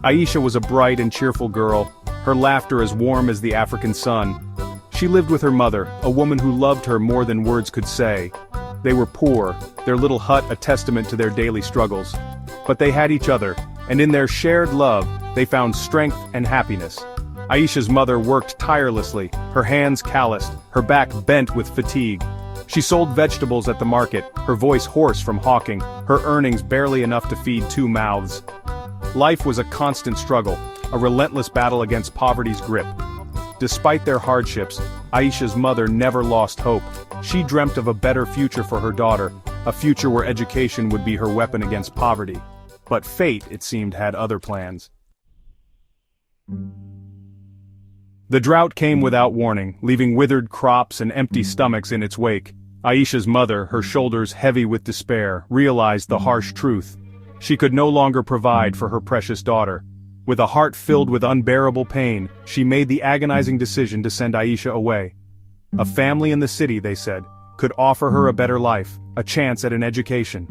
Aisha was a bright and cheerful girl, her laughter as warm as the African sun. She lived with her mother, a woman who loved her more than words could say. They were poor, their little hut a testament to their daily struggles. But they had each other, and in their shared love, they found strength and happiness. Aisha's mother worked tirelessly, her hands calloused, her back bent with fatigue. She sold vegetables at the market, her voice hoarse from hawking, her earnings barely enough to feed 2 mouths. Life was a constant struggle, a relentless battle against poverty's grip. Despite their hardships, Aisha's mother never lost hope. She dreamt of a better future for her daughter, a future where education would be her weapon against poverty. But fate, it seemed, had other plans. The drought came without warning, leaving withered crops and empty stomachs in its wake. Aisha's mother, her shoulders heavy with despair, realized the harsh truth. She could no longer provide for her precious daughter. With a heart filled with unbearable pain, she made the agonizing decision to send Aisha away. A family in the city, they said, could offer her a better life, a chance at an education.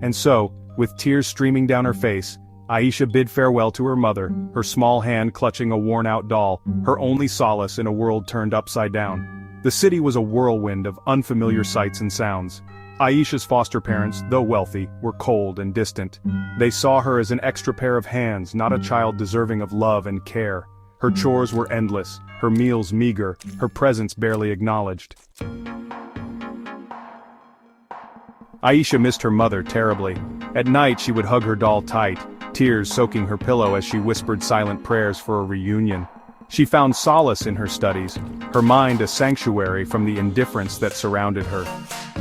And so, with tears streaming down her face, Aisha bid farewell to her mother, her small hand clutching a worn-out doll, her only solace in a world turned upside down. The city was a whirlwind of unfamiliar sights and sounds. Aisha's foster parents, though wealthy, were cold and distant. They saw her as an extra pair of hands, not a child deserving of love and care. Her chores were endless, her meals meager, her presence barely acknowledged. Aisha missed her mother terribly. At night she would hug her doll tight, tears soaking her pillow as she whispered silent prayers for a reunion. She found solace in her studies, her mind a sanctuary from the indifference that surrounded her.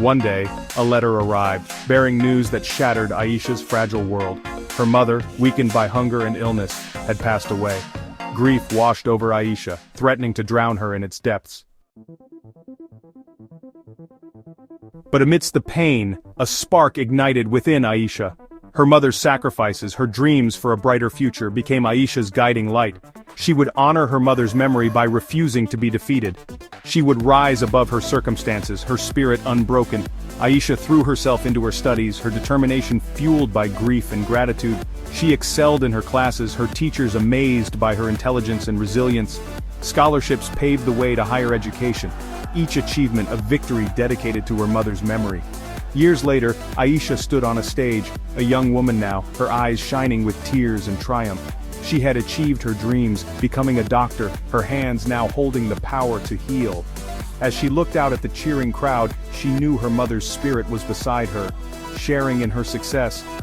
One day, a letter arrived, bearing news that shattered Aisha's fragile world. Her mother, weakened by hunger and illness, had passed away. Grief washed over Aisha, threatening to drown her in its depths. But amidst the pain, a spark ignited within Aisha. Her mother's sacrifices, her dreams for a brighter future, became Aisha's guiding light. She would honor her mother's memory by refusing to be defeated. She would rise above her circumstances, her spirit unbroken. Aisha threw herself into her studies, her determination fueled by grief and gratitude. She excelled in her classes, her teachers amazed by her intelligence and resilience. Scholarships paved the way to higher education, each achievement a victory dedicated to her mother's memory. Years later, Aisha stood on a stage, a young woman now, her eyes shining with tears and triumph. She had achieved her dreams, becoming a doctor, her hands now holding the power to heal. As she looked out at the cheering crowd, she knew her mother's spirit was beside her, sharing in her success, her